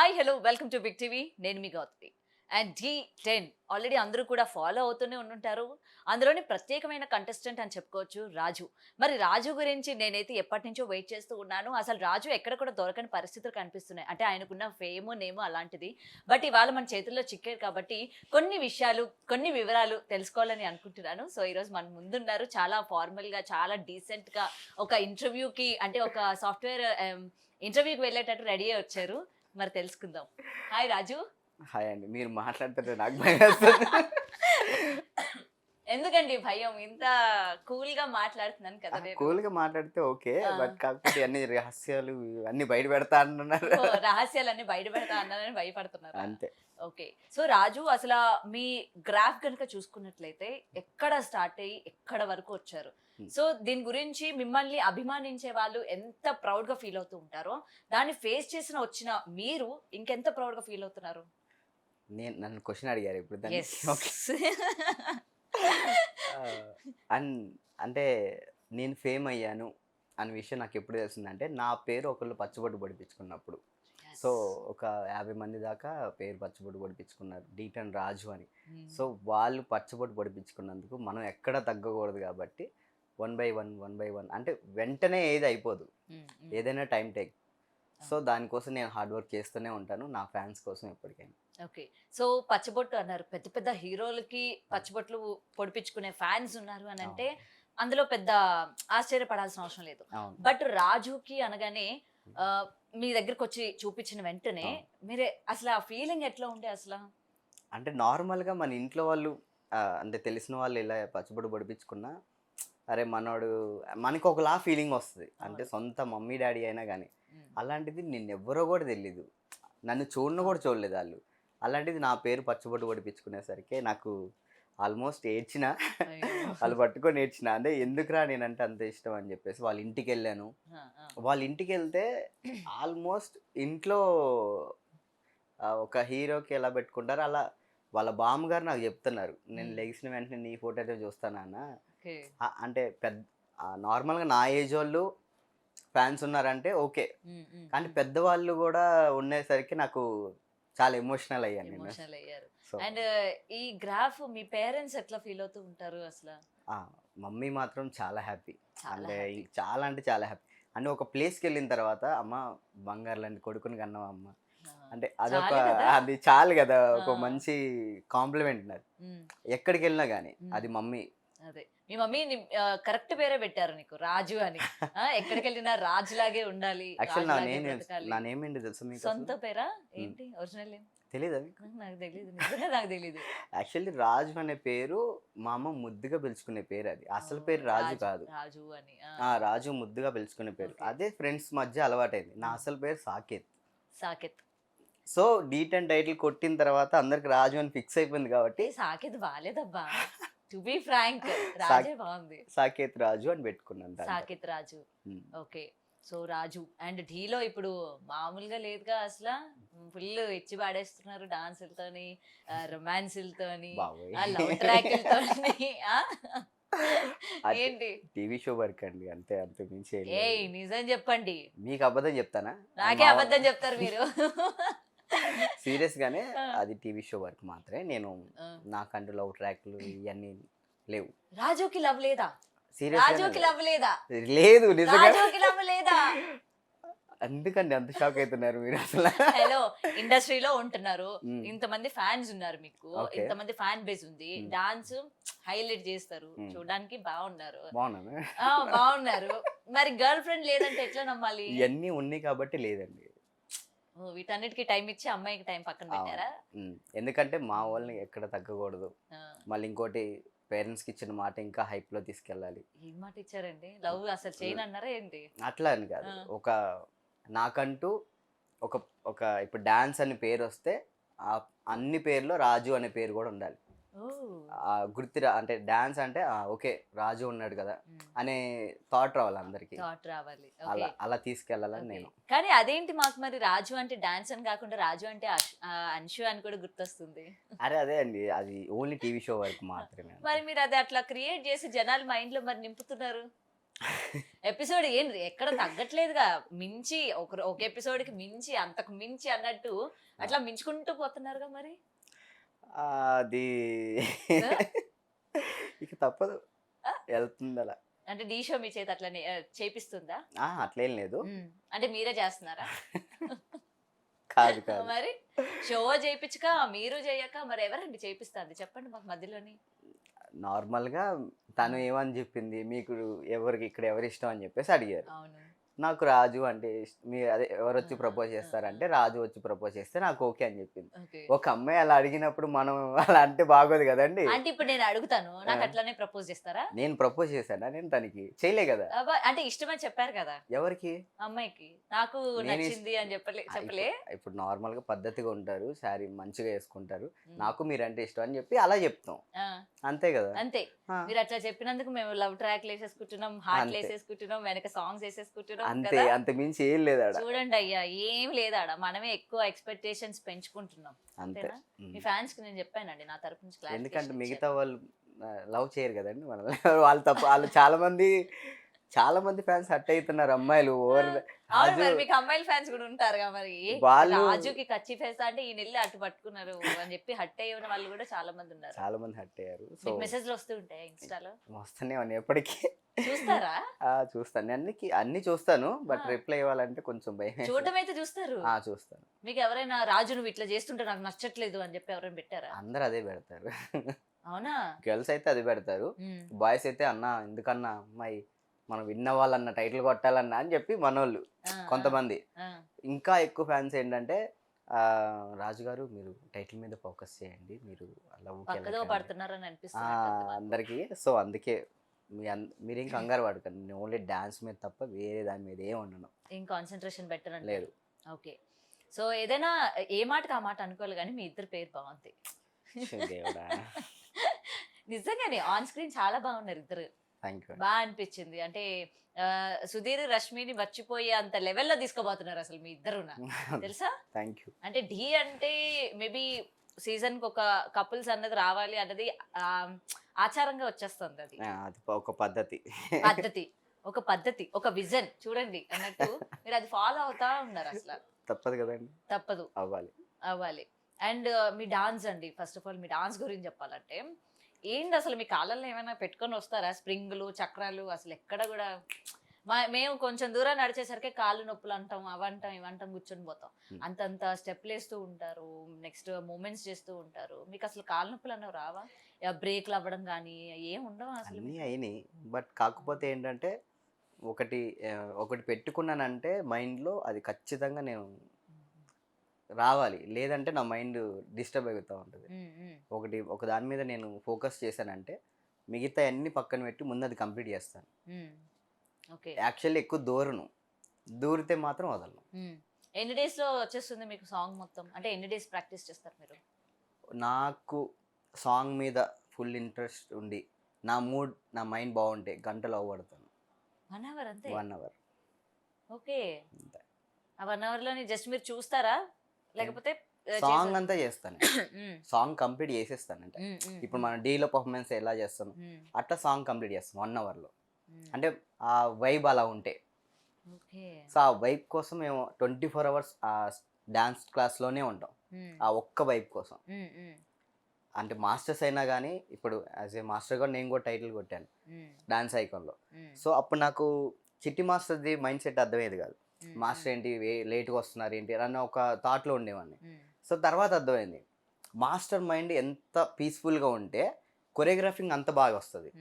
Hi hello welcome to big TV. నేను మీ Gautami. And D10 already అందరూ కూడా ఫాలో అవుతూనే ఉండుంటారు. అందులోని ప్రత్యేకమైన కంటెస్టెంట్ అని చెప్పుకోవచ్చు రాజు. మరి రాజు గురించి నేనైతే ఎప్పటి నుంచో వెయిట్ చేస్తూ ఉన్నాను. అసలు రాజు ఎక్కడ కూడా దొరకని పరిస్థితులు కనిపిస్తున్నాయి. అంటే ఆయనకున్న ఫేము నేము అలాంటిది. బట్ ఇవాళ మన చేతుల్లో చిక్కారు కాబట్టి కొన్ని విషయాలు, కొన్ని వివరాలు తెలుసుకోవాలని అనుకుంటున్నాను. సో ఈరోజు మన ముందున్నారు చాలా ఫార్మల్గా, చాలా డీసెంట్గా ఒక ఇంటర్వ్యూకి అంటే ఒక సాఫ్ట్వేర్ ఇంటర్వ్యూకి వెళ్ళేటట్టు రెడీ అయ్యి వచ్చారు. మరి తెలుసుకుందాం. హాయ్ రాజు. హాయ్ అండి. మీరు మాట్లాడుతుంటే నాకు భయమేస్తుంది. ఎందుకండి భయం? ఇంత కూల్ గా మాట్లాడుతున్నాను కదా నేను. కూల్‌గా మాట్లాడితే ఓకే. ఆ. బట్ కాకపోతే అన్ని రహస్యాలు అన్నీ బయట పెడతా అంటున్నారు. ఓ, రహస్యాలన్నీ బయట పెడతా అన్నానని భయపడుతున్నారు. అంతే. ఓకే. సో రాజు అసలు మీ గ్రాఫ్ కనుక చూసుకున్నట్లయితే ఎక్కడ స్టార్ట్ అయ్యి ఎక్కడ వరకు వచ్చారు? సో దీని గురించి మిమ్మల్ని అభిమానించే వాళ్ళు ఎంత ప్రౌడ్ గా ఫీల్ అవుతూ ఉంటారో దాన్ని ఫేస్ చేసిన వచ్చిన మీరు ఇంకెంత ప్రౌడ్ గా ఫీల్ అవుతున్నారు? నన్ను క్వెషన్ అడిగారు ఇప్పుడు దాన్ని. ఎస్. ఓకే. అన్ అంటే నేను ఫేమ్ అయ్యాను అనే విషయం నాకు ఎప్పుడు తెలిసిందంటే నా పేరు ఒకళ్ళు పచ్చబొట్టు పొడిపించుకున్నప్పుడు. సో ఒక 50 మంది దాకా పేరు పచ్చబొట్టు పొడిపించుకున్నారు D10 రాజు అని. సో వాళ్ళు పచ్చబొట్టు పొడిపించుకున్నందుకు మనం ఎక్కడ తగ్గకూడదు కాబట్టి 1 by 1 అంటే వెంటనే ఏది అయిపోదు, ఏదైనా టైం టేక్. సో దానికోసం నేను హార్డ్ వర్క్ చేస్తూనే ఉంటాను నా ఫ్యాన్స్ కోసం ఎప్పటికైనా. ఓకే. సో పచ్చబొట్టు అన్నారు. పెద్ద పెద్ద హీరోలకి పచ్చబొట్లు పొడిపించుకునే ఫ్యాన్స్ ఉన్నారు అని అంటే అందులో పెద్ద ఆశ్చర్యపడాల్సిన అవసరం లేదు. అవును. బట్ రాజుకి అనగానే మీ దగ్గరకు వచ్చి చూపించిన వెంటనే మీరే అసలు ఆ ఫీలింగ్ ఎట్లా ఉండే అసలు? అంటే నార్మల్గా మన ఇంట్లో వాళ్ళు అంటే తెలిసిన వాళ్ళు ఇలా పచ్చబొట్టు పొడిపించుకున్నా అరే మనోడు మనకు ఒకలా ఫీలింగ్ వస్తుంది. అంటే సొంత మమ్మీ డాడీ అయినా కానీ అలాంటిది నిన్నెవ్వరో కూడా తెలీదు, నన్ను చూడను కూడా చూడలేదు వాళ్ళు. అలాంటిది నా పేరు పచ్చబొట్టు పొడిపించుకునేసరికి నాకు ఆల్మోస్ట్ ఏడ్చిన. వాళ్ళు పట్టుకొని ఏడ్చిన. అంటే ఎందుకురా నేనంటే అంత ఇష్టం అని చెప్పేసి వాళ్ళ ఇంటికి వెళ్ళాను. వాళ్ళ ఇంటికి వెళ్తే ఆల్మోస్ట్ ఇంట్లో ఒక హీరోకి ఎలా పెట్టుకుంటారో అలా వాళ్ళ బామ్మగారు నాకు చెప్తున్నారు, నేను లెగిసిన వెంటనే నీ ఫోటో అయితే చూస్తానన్నా. అంటే పెద్ద నార్మల్గా నా ఏజ్ వాళ్ళు ఫ్యాన్స్ ఉన్నారంటే ఓకే, కానీ పెద్దవాళ్ళు కూడా ఉండేసరికి నాకు చాలా ఎమోషనల్ అయ్యాను నేను. ఎమోషనల్ అయ్యారు. సో అండ్ ఈ గ్రాఫ్ మీ పేరెంట్స్ ఎట్లా ఫీల్ అవుతూ ఉంటారు అసలు? మమ్మీ మాత్రం చాలా హ్యాపీ. చాలా అంటే happy. చాలా అంటే చాలా హ్యాపీ. అంటే ఒక ప్లేస్కి వెళ్ళిన తర్వాత అమ్మ బంగారు లాంటి కొడుకుని కన్నావా అమ్మ అంటే అదొక చాలు కదా. అది చాలు కదా, ఒక ఆ. మంచి కాంప్లిమెంట్ నాది. ఎక్కడికి వెళ్ళినా కానీ అది మమ్మీ. అదే మీ మమ్మీ కరెక్ట్ పేరే పెట్టారు నీకు, రాజు అని. ఎక్కడికి వెళ్ళినా రాజులాగే ఉండాలి, యాక్చువల్ రాజులాగే బ్రతకాలి. నా నేమ్ ఏంటి తెలుసు మీకు? సొంత పేరా ఏంటి? ఒరిజినల్ నేమ్ తెలియదు అది. నాకు తెలియదు, నిజంగా నాకు తెలియదు. యాక్చువల్లీ రాజు అనే పేరు మా అమ్మ ముద్దుగా పిలుచుకునే పేరు. అది అసలు పేరు రాజు కాదు. రాజు అని. రాజు ముద్దుగా పిలుచుకునే పేరు. Okay. అదే ఫ్రెండ్స్ మధ్య అలవాటైంది. నా అసలు పేరు Saketh. Saketh. So D10 title కొట్టిన తర్వాత అందరికి రాజు అని ఫిక్స్ అయిపోయింది కాబట్టి సాకేత్ బాలేదబ్బా, టు బి ఫ్రాంక్. రాజే బాగుంది. సాకేత్ రాజు అని పెట్టుకున్నాను దాంట్లో. సాకేత్ రాజు. ఉమ్. ఓకే. సో రాజు అండ్ ఢీలో ఇప్పుడు మామూలుగా లేదుగా అసలు, ఫుల్ ఇచ్చి పాడేస్తున్నారు డాన్సులతోని, రొమాన్సులతోని, బాబోయ్. లవ్ ట్రాక్లతోని. అది ఏంటి? టీవీ షో వర్క్ అండి, అంతే, అంతే మించి ఏం లేదు. ఏయ్ నిజం చెప్పండి. మీకు అబద్ధం చెప్తానా? నాకే అబద్ధం చెప్తారు మీరు. సీరియస్ గానే ఆ. అది టీవీ షో వర్క్ మాత్రమే. నేను ఆ. నాకంటూ లవ్ ట్రాక్లు ఇవన్నీ లేవు. రాజుకి లవ్ లేదా? సీరియస్ రాజుకి లవ్ లేదా? లేదు నిజంగా. రాజుకి లవ్ లేదా? ఎందుకండి అంత షాక్ అవుతున్నారు మీరు అసలు? హలో, ఇండస్ట్రీలో ఉంటున్నారు, మ్మ్. ఇంతమంది ఫ్యాన్స్ ఉన్నారు మీకు, Okay. ఇంతమంది ఫ్యాన్ బేస్ ఉంది, మ్మ్. డాన్స్ హైలైట్ చేస్తారు, మ్మ్. చూడడానికి బాగున్నారు. బాగున్నాను. బాగున్నారు. మరి గర్ల్ ఫ్రెండ్ లేదంటే ఎట్లా నమ్మాలి? ఇవన్నీ ఉన్నాయి కాబట్టి లేదండి. ఓ, వీటన్నిటికి టైం ఇచ్చి అమ్మాయికి టైం పక్కన పెట్టారా? ఎందుకంటే మా వాళ్ళని ఎక్కడ తగ్గకూడదు. ఆ, మళ్ళీ ఇంకోటి పేరెంట్స్కి ఇచ్చిన మాట ఇంకా హైప్లో తీసుకెళ్ళాలి. ఏం మాట ఇచ్చారండి? లవ్ అసలు చేయను అన్నారా ఏంటి? అట్లా అని కాదు, ఆ. ఒక నాకంటూ ఒక ఒక ఇప్పుడు డాన్స్ అనే పేరు వస్తే ఆ అన్ని పేర్లో రాజు అనే పేరు కూడా ఉండాలి. ఓ, అంటే డాన్స్ అంటే ఓకే రాజు ఉన్నాడు కదా అనే థాట్ రావాలి అందరికి. థాట్ రావాలి. అలా ఓకే. అలా తీసుకెళ్ళాలని నేను. కానీ అదేంటి మాకు మరి రాజు అంటే డాన్స్ అని కాకుండా రాజు అంటే అన్షు అని కూడా గుర్తొస్తుంది. అదే అండి, అది ఓన్లీ టీవీ షో వరకు మాత్రమే. మరి మీరు అది అట్లా క్రియేట్ చేసి జనాల మైండ్ లో మరి నింపుతున్నారు. ఎపిసోడ్ ఏం ఎక్కడ తగ్గట్లేదుగా, మించి ఒక ఎపిసోడ్ కి మించి అంతకు మించి అన్నట్టు అట్లా మించుకుంటూ పోతున్నారుగా మరి. అది ఆ? ఇక తప్పదు, ఆ? వెళ్తుంది అలా. అంటే డీ షో మీ చేత అట్లా చేపిస్తుందా? అట్లేం లేదు. అంటే మీరే చేస్తున్నారా? కాదు కాదు. మరి షో చేయించక మీరు చేయక మరి ఎవరండి చేపిస్తుంది చెప్పండి మాకు మధ్యలోని. నార్మల్గా తను ఏమని చెప్పింది, మీకు ఎవరికి ఇక్కడ ఎవరు ఇష్టం అని చెప్పేసి అడిగారు. అవును. నాకు రాజు అంటే మీ అదే ఎవరు వచ్చి ఆ, ప్రపోజ్ ఆ, చేస్తారంటే రాజు వచ్చి ప్రపోజ్ చేస్తే నాకు ఓకే అని చెప్పింది. ఓకే. ఒక అమ్మాయి అలా అడిగినప్పుడు మనం అలా అంటే బాగోదు కదండి. అంటే ఇప్పుడు నేను అడుగుతాను, నాకు ఆ. అట్లానే ప్రపోజ్ చేస్తారా? నేను ప్రపోజ్ చేశానా, నేను తనకి చేయలే కదా. అబ్బా, అంటే ఇష్టమని చెప్పారు కదా ఎవరికి? అమ్మాయికి, నాకు నేను నచ్చింది అని చెప్పలే. ఇప్పుడు నార్మల్గా పద్ధతిగా ఉంటారు, శారీ మంచిగా వేసుకుంటారు, ఉమ్. నాకు మీరంటే ఇష్టం అని చెప్పి అలా చెప్తాం, ఆ, అంతే కదా. అంతే. ఆ, మీరు అట్లా చెప్పినందుకు మేము లవ్ ట్రాక్ వేసేసుకుంటున్నాం, హార్ట్ అంతే. వేసేసుకుంటున్నాం, వెనక సాంగ్స్ వేసేసుకుంటున్నాం అంతే, కదా. అంత మించి ఏం లేదు ఆడ. చూడండి అయ్యా, ఏం లేదాడ, మనమే ఎక్కువ ఎక్స్పెక్టేషన్స్ పెంచుకుంటున్నాం. అంతే. అంతేనా? మీ ఫ్యాన్స్ కి నేను చెప్పానండి నా తరపు నుంచి ఎందుకంటే clarification మిగతా ఇచ్చాను. వాళ్ళు లవ్ చేయరు కదండి మనల్ని. వాళ్ళు తప్ప, వాళ్ళు చాలా మంది ఫ్యాన్స్ హట్ అవుతున్నారు అమ్మాయిలు ఓవర్. అవును, మరి రాజు మీకు అమ్మాయిల ఫ్యాన్స్ కూడా ఉంటారుగా మరి. వాళ్ళు రాజుకి కచ్చి ఫేస్ అంటే ఈ నెల్లి అటు పట్టుకున్నారు అని చెప్పి హట్ అయ్యే వాళ్ళు కూడా చాలా మంది ఉన్నారు. చాలా మంది హట్ అయ్యారు. సో మీకు మెసేజ్లు వస్తూ ఉంటాయి ఇన్స్టాలో, వస్తూనే ఉన్నాయి ఎప్పటికీ. చూస్తారా? చూస్తాను, అన్ని చూస్తాను, బట్ ఆ. రిప్లై ఇవ్వాలంటే కొంచెం భయం వేస్తుంది. చూడటం అయితే చూస్తారు. చూస్తాను. మీకు ఎవరైనా రాజు నువ్వు ఇట్లా చేస్తుంటే నాకు నచ్చట్లేదు అని చెప్పి ఎవరైనా పెట్టారా? అందరు అదే పెడతారు. అవునా? గర్ల్స్ అయితే అది పెడతారు, ఉమ్. బాయ్స్ అయితే అన్న ఎందుకన్నా అమ్మాయి మనం విన్న వాళ్ళన్న టైటిల్ కొట్టాలన్నా అని చెప్పి మనోళ్ళు ఆ, కొంతమంది. ఆ, ఇంకా ఎక్కువ ఫ్యాన్స్ ఏంటంటే రాజుగారు మీరు టైటిల్ మీద ఫోకస్ చేయండి, మీరు అలా పక్కదో పడుతున్నారని అనిపిస్తుంది. అందరికి. సో అందుకే మీరేం కంగారు పడకండి, నేను ఓన్లీ డాన్స్ మీద తప్ప వేరే దాని మీద ఏం ఉండను. ఏం కాన్సన్ట్రేషన్ పెట్టరండి. లేదు. ఓకే. సో ఏదైనా ఏ మాటకి ఆ మాట అనుకోవాలి, కానీ మీ ఇద్దరు పేరు బాగుంది. దేవుడా, నిజంగానే ఆన్ స్క్రీన్ చాలా బాగున్నారు ఇద్దరు. Thank you. బాగా అనిపించింది. అంటే సుధీర్ రష్మిని మర్చిపోయే అంత లెవెల్లో తీసుకోబోతున్నారు అసలు మీ ఇద్దరు తెలుసా. Thank you. అంటే ఢీ అంటే మేబీ సీజన్ కి ఒక కపుల్స్ అన్నది రావాలి అన్నది ఆచారంగా వచ్చేస్తుంది. అది అది ఒక పద్ధతి. పద్ధతి, ఒక పద్ధతి, ఒక విజన్ చూడండి అన్నట్టు మీరు అది ఫాలో అవుతా ఉన్నారు అసలు. తప్పదు కదండి, తప్పదు, అవ్వాలి. అవ్వాలి. అండ్ మీ డాన్స్ అండి, first of all me dance గురించి చెప్పాలంటే ఏంటి అసలు, మీ కాళ్ళల్లో ఏమైనా పెట్టుకొని వస్తారా స్ప్రింగులు చక్రాలు? అసలు ఎక్కడ కూడా మేము కొంచెం దూరం నడిచేసరికి కాళ్ళు నొప్పులు అంటాం, అవంటాం ఇవంటాం, కూర్చొని పోతాం. అంతంత స్టెప్లు వేస్తూ ఉంటారు, నెక్స్ట్ మూమెంట్స్ చేస్తూ ఉంటారు. మీకు అసలు కాళ్ళ నొప్పులు అన్నవి రావా? బ్రేక్లు అవ్వడం కానీ ఏం ఉండవు అసలు? అన్నీ అయినాయి, బట్ కాకపోతే ఏంటంటే ఒకటి పెట్టుకున్నానంటే మైండ్లో అది ఖచ్చితంగా నేను రావాలి, లేదంటే నా మైండ్ డిస్టర్బ్ అవుతూ ఉంటుంది. ఒక దాని మీద నేను ఫోకస్ చేశానంటే మిగతా అన్ని పక్కన పెట్టి ముందు అది కంప్లీట్ చేస్తాను. ఓకే. యాక్చువల్లీ ఎక్కువ దూరితే మాత్రం వదలను. ఎన్ని డేస్ లో వచ్చేస్తుంది మీకు సాంగ్ మొత్తం? అంటే ఎన్ని డేస్ ప్రాక్టీస్ చేస్తారు మీరు? నాకు సాంగ్ మీద ఫుల్ ఇంట్రెస్ట్ ఉండి నా మైండ్ బాగుంటే గంటలో అవ్వడతాను. 1 hour అంతే? 1 hour. ఓకే. ఆ 1 hour లోని జస్ట్ మీరు చూస్తారా లేకపోతే సాంగ్ అంతా చేస్తాను, సాంగ్ కంప్లీట్ చేసేస్తాను. అంటే ఇప్పుడు మన డీలో పర్ఫార్మెన్స్ ఎలా చేస్తాను అట్లా సాంగ్ కంప్లీట్ చేస్తాను 1 hour లో. అంటే ఆ వైబ్ అలా ఉంటే. సో ఆ వైబ్ కోసం మేము 24 hours ఆ డాన్స్ క్లాస్లోనే ఉంటాం, ఆ ఒక్క వైబ్ కోసం. అంటే మాస్టర్స్ అయినా కానీ ఇప్పుడు యాజ్ ఏ మాస్టర్ కూడా నేను కూడా టైటిల్ కొట్టాను డాన్స్ ఐకాన్లో. సో అప్పుడు నాకు చిట్టి మాస్టర్ది మైండ్ సెట్ అర్థమయ్యేది కాదు. మాస్టర్ ఏంటి లేట్గా వస్తున్నారు ఏంటి అన్న ఒక థాట్లో ఉండేవాడిని. సో తర్వాత అర్థమైంది మాస్టర్ మైండ్ ఎంత పీస్ఫుల్గా ఉంటే కొరియోగ్రాఫింగ్ అంత బాగా వస్తుంది.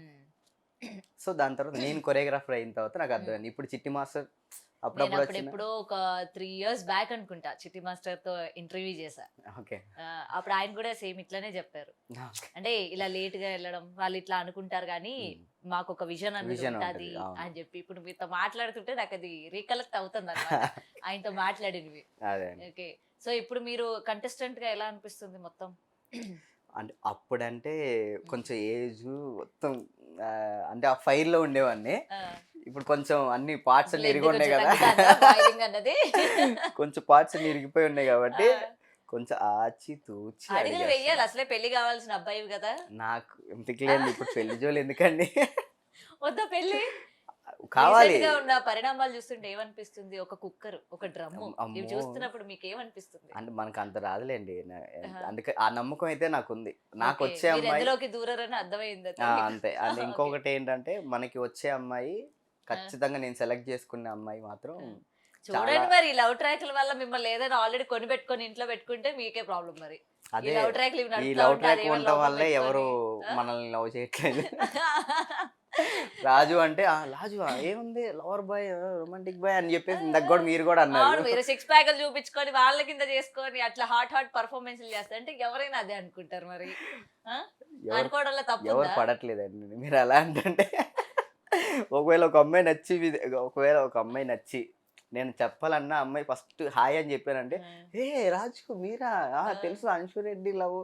సో దాని తర్వాత నేను కొరియోగ్రాఫర్ అయిన తర్వాత నాకు అర్థమైంది. ఇప్పుడు చిట్టి మాస్టర్ ఎప్పుడో ఒక 3 years బ్యాక్ అనుకుంటా చిట్టి మాస్టర్ తో ఇంటర్వ్యూ చేశా. ఓకే. అప్పుడు ఆయన కూడా సేమ్ ఇట్లానే చెప్పారు. అంటే ఇలా లేట్ గా వెళ్ళడం వాళ్ళు ఇట్లా అనుకుంటారు కానీ మాకు ఒక విజన్ అనేది ఉంటుంది అని చెప్పి. ఇప్పుడు మీతో మాట్లాడుతుంటే నాకు అది రీకలెక్ట్ అవుతుంది అన్నమాట ఆయనతో మాట్లాడినవి. ఓకే. సో ఇప్పుడు మీరు కంటెస్టెంట్ గా ఎలా అనిపిస్తుంది మొత్తం? అంటే అప్పుడంటే కొంచెం ఏజ్ మొత్తం అంటే ఆ ఫైర్ లో ఉండేవాడిని. ఇప్పుడు కొంచెం అన్ని పార్ట్స్ అన్ని ఇరిగి ఉన్నాయి కదా, కొంచెం పార్ట్స్ అన్ని ఇరిగిపోయి ఉన్నాయి కాబట్టి కొంచెం ఆచి తూచి వెయ్యాలి. అసలే పెళ్లి కావాల్సిన అబ్బాయి కదా. నాకు ఎందుకు లేదు ఇప్పుడు పెళ్లి జోలు ఎందుకండి? వద్దా పెళ్లి? కావాలి. రీసెంట్ గా ఉన్న పరిణామాలు చూస్తుంటే ఏమనిపిస్తుంది? ఒక కుక్కర్, ఒక డ్రమ్ము ఇవి అమ్మో! చూస్తున్నప్పుడు మీకు ఏమనిపిస్తుంది? అంటే మనకు అంత రాదులేండి. ఆహా. అందుకే ఆ నమ్మకం అయితే నాకుంది. ఓకే. నాకొచ్చే మీరు అమ్మాయి ఎందులోకి దూరరని అర్థమైంది అంతే. And okay. ఇంకొకటి ఏంటంటే మనకి వచ్చే అమ్మాయి ఖచ్చితంగా నేను సెలెక్ట్ చేసుకునే అమ్మాయి మాత్రం చాలా చూడండి మరి లవ్ ట్రాక్ల వల్ల మిమ్మల్ని ఏదైనా ఆల్రెడీ కొని పెట్టుకొని ఇంట్లో పెట్టుకుంటే మీకే ప్రాబ్లం మరి. ఈ అదే లవ్ ట్రాక్లు ఇవి ఈ నడుపుతా లవ్ ఉంటే ట్రాక్ అదేమో ఉండటం లోపల వల్లే ఎవరు పెట్టుకొని ఆ? మనల్ని లవ్ చేయట్లేదు. రాజు అంటే రాజు ఏముంది లవర్ బాయ్ రొమాంటిక్ బాయ్ అని చెప్పేసి ఇందాక కూడా మీరు కూడా అవును, అన్నారు. మీరు సిక్స్ ప్యాక్లు చూపించుకొని వాళ్ళ కింద చేసుకొని అట్లా హాట్ పర్ఫార్మెన్స్లు చేస్తారు అంటే ఎవరైనా అదే అనుకుంటారు మరి. ఆ? ఎవరు అనుకోవడంలో ఎవరు తప్పుందా? పడట్లేదండి మీరు అలా అంటే. ఒకవేళ ఒక అమ్మాయి నచ్చి నేను చెప్పాలన్నా అమ్మాయి ఫస్ట్ హాయ్ అని చెప్పానంటే ఆ. ఏ రాజు మీరా తెలుసు అంశు రెడ్డి లవ్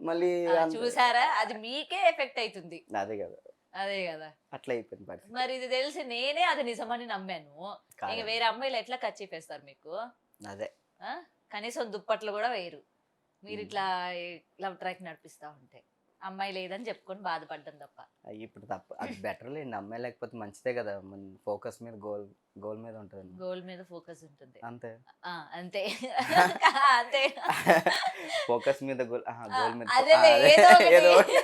మళ్ళీ చూసారా, అది మీకే ఎఫెక్ట్ అవుతుంది. అదే కదా అదే కదా. అట్లా అయిపోయింది పరిస్థితి. మరి ఇది తెలిసి నేనే అది నిజమని నమ్మాను. ఇంక కాదండి. వేరే అమ్మాయిలు ఎట్లా ఖర్చీపేస్తారు మీకు? అదే ఆ? కనీసం దుప్పట్లు కూడా వేయరు మీరు ఇట్లా లవ్ ట్రాక్ నడిపిస్తా ఉంటే. అమ్మాయి లేదని చెప్పుకొని బాధపడ్డం తప్ప. ఇప్పుడు తప్ప అది బెటర్ లేండి. అమ్మాయి లేకపోతే మంచిదే కదా. మన ఫోకస్ మీద గోల్ మీద ఉంటుంది గోల్ మీద ఫోకస్ ఉంటుంది. అంతే. అంతే. అంతే. ఫోకస్ మీద గోల్ మీద అదేలే ఏదో ఏదో ఒకటి.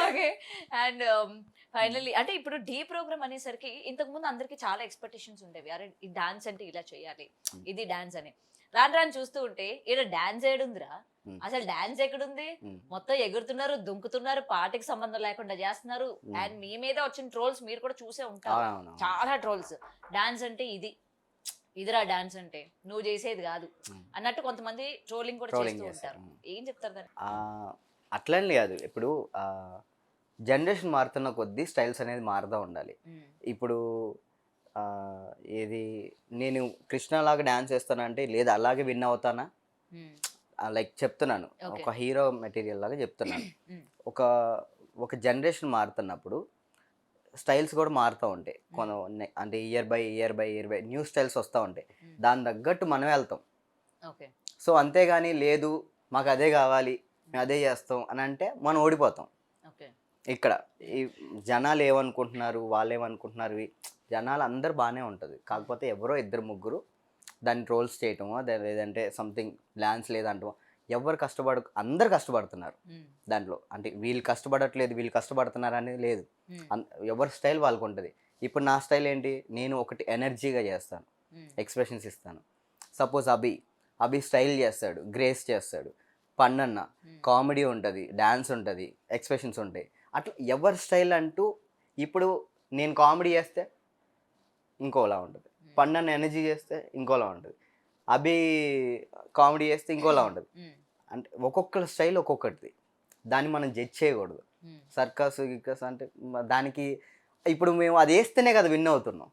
ఓకే. అండ్ ఫైనల్లీ అంటే ఇప్పుడు ఢీ ప్రోగ్రామ్ అనేసరికి ఇంతకు ముందు అందరికి చాలా ఎక్స్పెక్టేషన్స్ ఉండేవి. అరే ఈ డాన్స్ అంటే ఇలా చేయాలి, ఇది డాన్స్ అని. రాను రాను చూస్తూ ఉంటే ఈడ డాన్స్ ఏడుందిరా, అసలు డాన్స్ ఎక్కడుంది? మొత్తం ఎగురుతున్నారు, దుంకుతున్నారు, పాటకి సంబంధం లేకుండా చేస్తున్నారు. అండ్ మీ మీద వచ్చిన ట్రోల్స్ మీరు కూడా చూసే ఉంటారు, చాలా ట్రోల్స్. డాన్స్ అంటే ఇదిరా డాన్స్ అంటే, నువ్వు చేసేది కాదు అన్నట్టు కొంతమంది ట్రోలింగ్ కూడా చేస్తూ ఉంటారు. ఏం చెప్తారు దాన్ని? అట్లని కాదు. ఇప్పుడు జనరేషన్ మారుతున్న కొద్దీ స్టైల్స్ అనేది మారుతూ ఉండాలి. ఇప్పుడు ఏది నేను కృష్ణలాగా డాన్స్ చేస్తానంటే లేదు అలాగే విన్ అవుతానా, లైక్ చెప్తున్నాను ఒక హీరో మెటీరియల్ లాగా చెప్తున్నాను. ఒక జనరేషన్ మారుతున్నప్పుడు స్టైల్స్ కూడా మారుతూ ఉంటాయి. అంటే ఇయర్ బై న్యూ స్టైల్స్ వస్తూ ఉంటాయి. దాని తగ్గట్టు మనం వెళ్తాం. సో అంతేగాని లేదు మాకు అదే కావాలి మేము అదే చేస్తాం అని అంటే మనం ఓడిపోతాం. ఇక్కడ ఈ జనాలు ఏమనుకుంటున్నారు, వాళ్ళు ఏమనుకుంటున్నారు, జనాలు అందరు బాగానే ఉంటుంది. కాకపోతే ఎవరో ఇద్దరు ముగ్గురు దాన్ని ట్రోల్స్ చేయటమో లేదంటే సంథింగ్ డాన్స్ లేదంటమో, ఎవరు అందరు కష్టపడుతున్నారు దాంట్లో. అంటే వీళ్ళు కష్టపడట్లేదు వీళ్ళు కష్టపడుతున్నారు అనేది లేదు. ఎవరి స్టైల్ వాళ్ళకు ఉంటుంది. ఇప్పుడు నా స్టైల్ ఏంటి, నేను ఒకటి ఎనర్జీగా చేస్తాను, ఎక్స్ప్రెషన్స్ ఇస్తాను. సపోజ్ అభి స్టైల్ చేస్తాడు, గ్రేస్ చేస్తాడు, పన్నన్న కామెడీ ఉంటుంది, డ్యాన్స్ ఉంటుంది, ఎక్స్ప్రెషన్స్ ఉంటాయి. అట్లా ఎవరి స్టైల్ అంటూ. ఇప్పుడు నేను కామెడీ చేస్తే ఇంకోలా ఉంటుంది, పన్నన్న ఎనర్జీ చేస్తే ఇంకోలా ఉంటుంది, అభి కామెడీ చేస్తే ఇంకోలా ఉంటుంది. అంటే ఒక్కొక్కరి స్టైల్ ఒక్కొక్కటిది. దాన్ని మనం జడ్జ్ చేయకూడదు. సర్కస్ గిక్కస్ అంటే దానికి ఇప్పుడు మేము అది వేస్తేనే కదా విన్ అవుతున్నాం.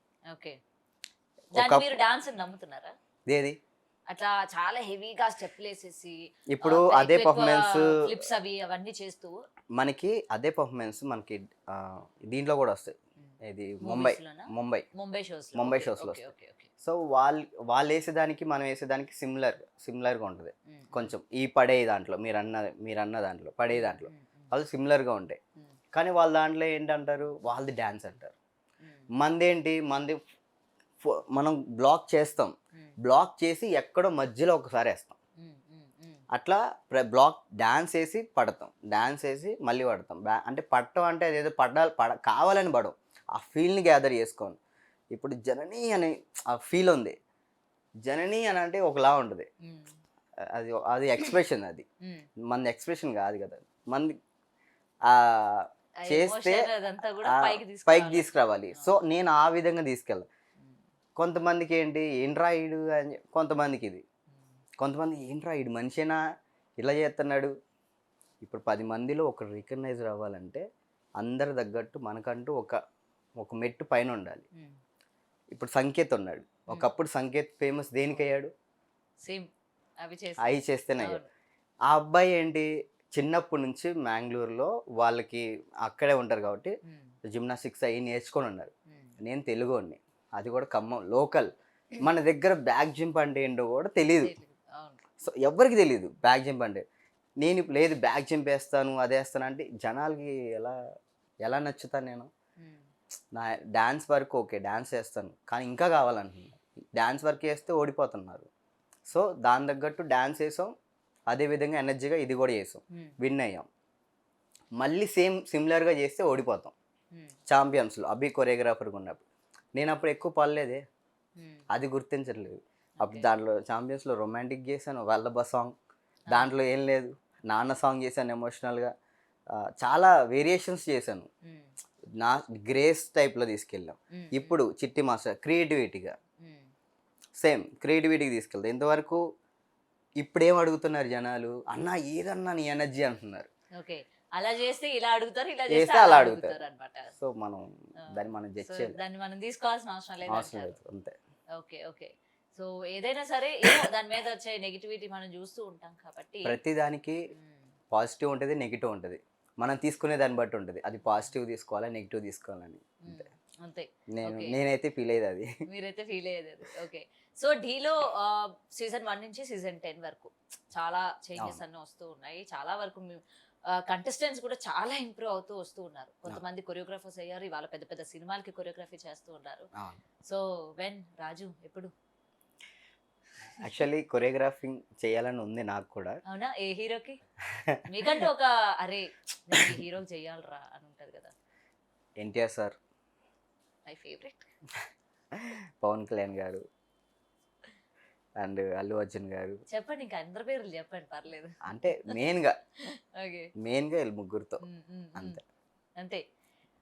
డాన్స్ నమ్ముతున్నారా? ఏది అట్లా చాలా హెవీగా స్టెప్లు వేసేసి ఇప్పుడు అదే పర్ఫార్మెన్స్ ఫ్లిప్స్ అవి అవన్నీ చేస్తూ మనకి అదే పర్ఫార్మెన్స్ మనకి దీంట్లో కూడా వస్తాయి. ఇది ముంబై షోస్లో. సో వాళ్ళు వేసేదానికి మనం వేసేదానికి సిమిలర్గా ఉంటుంది కొంచెం. ఈ పడే దాంట్లో మీరు అన్న దాంట్లో పడే దాంట్లో వాళ్ళు సిమిలర్గా ఉంటాయి. కానీ వాళ్ళ దాంట్లో ఏంటంటారు, వాళ్ళది డ్యాన్స్ అంటారు. మంది మనం బ్లాక్ చేస్తాం, బ్లాక్ చేసి ఎక్కడో మధ్యలో ఒకసారి వేస్తాం. అట్లా బ్లాక్ డాన్స్ వేసి పడతాం, డాన్స్ వేసి మళ్ళీ పడతాం. అంటే పడటం అంటే అదేదో కావాలని పడవు, ఆ ఫీల్ని గ్యాదర్ చేసుకోండి. ఇప్పుడు జనని అనే ఆ ఫీల్ ఉంది. జనని అని అంటే ఒకలా ఉంటుంది, అది ఎక్స్ప్రెషన్. అది మన ఎక్స్ప్రెషన్ కాదు కదా, మంది చేస్తే పైకి తీసుకురావాలి. సో నేను ఆ విధంగా తీసుకెళ్ళాను. కొంతమందికి ఏంట్రా ఈడు అని, కొంతమందికి ఇది, కొంతమంది ఏంట్రా ఈడు మనిషేనా ఇలా చేస్తున్నాడు. ఇప్పుడు 10 మందిలో ఒకరు రికగ్నైజ్ అవ్వాలంటే అందరి తగ్గట్టు మనకంటూ ఒక మెట్టు పైన ఉండాలి. ఇప్పుడు సంకేత్ ఉన్నాడు, ఒకప్పుడు సంకేత్ ఫేమస్ దేనికయ్యాడు, అవి చేస్తేనే అయ్యాడు. ఆ అబ్బాయి చిన్నప్పటి నుంచి మ్యాంగ్లూరులో వాళ్ళకి అక్కడే ఉంటారు కాబట్టి జిమ్నాస్టిక్స్ అవి నేర్చుకొని ఉన్నారు. నేను తెలుగుని, అది కూడా ఖమ్మం లోకల్. మన దగ్గర బ్యాక్ జంప్ అంటే ఏంటో కూడా తెలియదు. సో ఎవరికి తెలియదు బ్యాక్ జంప్ అంటే. నేను ఇప్పుడు లేదు బ్యాక్ జంప్ వేస్తాను అదే వేస్తాను అంటే జనాలకి ఎలా నచ్చుతాను నేను. నా డ్యాన్స్ వరకు ఓకే, డ్యాన్స్ చేస్తాను కానీ ఇంకా కావాలంటున్నాను. డ్యాన్స్ వర్క్ చేస్తే ఓడిపోతున్నారు. సో దాని తగ్గట్టు డ్యాన్స్ వేసాం, అదేవిధంగా ఎనర్జీగా ఇది కూడా చేసాం, విన్ అయ్యాం. మళ్ళీ సిమిలర్గా చేస్తే ఓడిపోతాం. ఛాంపియన్స్లో అభి కొరియోగ్రాఫర్గా ఉన్నప్పుడు నేను అప్పుడు ఎక్కువ పడలేదే, అది గుర్తించట్లేదు. అప్పుడు దాంట్లో ఛాంపియన్స్లో రొమాంటిక్ చేశాను, వల్లభ సాంగ్, దాంట్లో ఏం లేదు, నాన్న సాంగ్ చేశాను ఎమోషనల్గా, చాలా వేరియేషన్స్ చేశాను, నా గ్రేస్ టైప్లో తీసుకెళ్ళాం. ఇప్పుడు చిట్టి మాస్టర్ క్రియేటివిటీగా సేమ్ క్రియేటివిటీకి తీసుకెళ్తాం. ఇంతవరకు ఇప్పుడు ఏం అడుగుతున్నారు జనాలు, అన్న ఏదన్నా నీ ఎనర్జీ అంటున్నారు. ఓకే, అలా చేస్తే ఇలా అడుగుతారు, ఇలా చేస్తే చేస్తే అలా అలా అడుగుతారు. అడుగుతారు అన్నమాట. సో మనం దాన్ని మనం జడ్జ్ సో చేయాలి, దాన్ని మనం తీసుకోవాల్సిన అవసరం లేదు అవసరం అంటారు. లేదు, అంతే. Okay okay. సో ఏదైనా సరే ఏమో దాని మీద వచ్చే నెగిటివిటీ మనం చూస్తూ ఉంటాం కాబట్టి ప్రతి దానికి పాజిటివ్ ఉంటుంది, నెగిటివ్ ఉంటుంది, మనం తీసుకునే దాన్ని బట్టి ఉంటుంది. అది పాజిటివ్ తీసుకోవాలా, నెగిటివ్ తీసుకోవాలని అంతే. అంతే. నేనైతే ఫీల్ అయ్యేది అది. మీరైతే ఫీల్ అయ్యేది అది. ఓకే. సో ఢీలో సీజన్ 1 నుంచి సీజన్ 10 వరకు చాలా చేంజెస్ అన్నీ వస్తూ ఉన్నాయి. చాలా వరకు కంటెస్టెంట్స్ కూడా చాలా ఇంప్రూవ్ అవుతూ వస్తూ ఉన్నారు. కొంతమంది కొరియోగ్రాఫర్స్ అయ్యారు, ఇవాళ పెద్ద పెద్ద సినిమాలకి కొరియోగ్రఫీ చేస్తూ ఉన్నారు. సో వెన్ రాజు ఎప్పుడు? యాక్చువల్లీ కొరియోగ్రాఫింగ్ చేయాలని ఉంది నాకు కూడా. అవునా? ఏ హీరోకి? మీకంటూ ఒక అరే నేను ఈ హీరోకి చెయ్యాలరా అని ఉంటది కదా. NTR sir, my favourite. Pawan Kalyan garu and Allu Arjun గారు. చెప్పండి, ఇంకా అందరి పేర్లు చెప్పండి, పర్లేదు. అంటే మెయిన్గా ఓకే, వీళ్ళు ముగ్గురుతో అంతే. అంతే.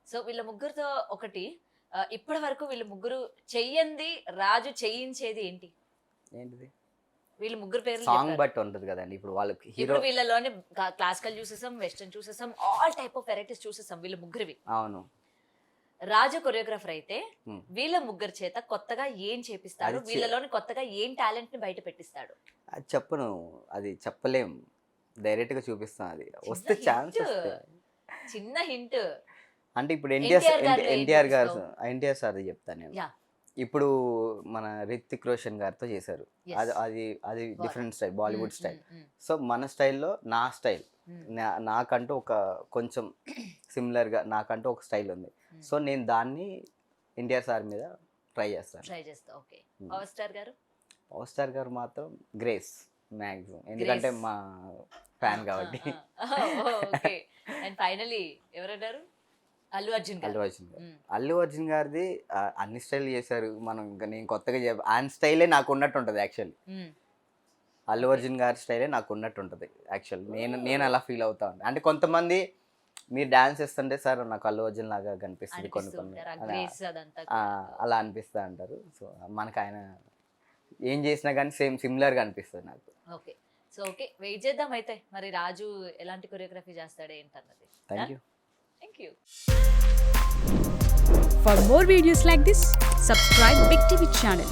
సో వీళ్ళ ముగ్గురుతో ఒకటి, ఇప్పటి వరకు వీళ్ళ ముగ్గురు చెయ్యంది రాజు చేయించేది ఏంటి? ఏంటిది? వీళ్ళ ముగ్గురు పేర్లు సాంగ్ చెప్పారు. బట్టి ఉంటుంది కదండి. ఇప్పుడు వాళ్ళకి హీరో, ఇప్పుడు వీళ్ళలోనే క్లాసికల్ చూసేసాం, వెస్టర్న్ చూసేసాం, ఆల్ టైప్ ఆఫ్ వెరైటీస్ చూసేసాం వీళ్ళ ముగ్గురివి. అవును. రాజు కొరియోగ్రాఫర్ అయితే వీళ్ళ ముగ్గురు చేత కొత్తగా ఏం చేపిస్తాడు, అది వీళ్ళలోని కొత్తగా ఏం టాలెంట్ ని బయట పెట్టిస్తాడు? అది చెప్పను, అది చెప్పలేం, డైరెక్ట్ గా చూపిస్తాం. అది వస్తే ఛాన్స్ చిన్న హింట్ అంటే ఇప్పుడు NTR గారిలో ఏం ఎన్టీఆర్ గారు, చూపిస్తావు? ఎన్టీఆర్ సార్ చెప్తాను నేను. యా. ఇప్పుడు మన రితిక్ రోషన్ గారితో చేశారు. Yes. అది అది అది different style, Bollywood style. Mm. So మన స్టైల్లో నా స్టైల్, నాకంటూ ఒక కొంచెం సిమిలర్గా నాకంటూ ఒక స్టైల్ ఉంది. సో నేను దాన్ని ఎన్టీఆర్ సార్ మీద ట్రై చేస్తాను. ట్రై చేస్తా. ఓకే. పవర్ స్టార్ గారు? పవర్ స్టార్ గారు మాత్రం గ్రేస్ మ్యాక్సిమం, ఎందుకంటే మా ఫ్యాన్ కాబట్టి. ఓకే. అండ్ ఫైనలీ ఎవరన్నారు? అల్లు అర్జున్ గారు. అల్లు అర్జున్ గారు, అల్లు అర్జున్ గారిది అన్ని స్టైల్ చేశారు. మనం ఇంకా నేను కొత్తగా ఆయన స్టైలే నాకు ఉన్నట్టు ఉంటుంది యాక్చువల్లీ. అల్లు అర్జున్ గారి స్టైలే నాకు ఉన్నట్టు ఉంటుంది యాక్చువల్. నేను అలా ఫీల్ అవుతా ఉంటాను. అంటే కొంతమంది మీరు డాన్స్ చేస్తుంటే సార్ నాకు అల్లు అర్జున్ లాగా కనిపిస్తుంది, కొన్ని అలా అనిపిస్తా అంటారు. సో మనకు ఆయన ఏం చేసినా కానీ సిమిలర్గా అనిపిస్తుంది నాకు. ఓకే. సో ఓకే, వెయిట్ చేద్దాం అయితే మరి రాజు ఎలాంటి కొరియోగ్రఫీ చేస్తాడు ఏంటన్నది. Thank you. Thank you. For more videos like this, subscribe Big TV channel.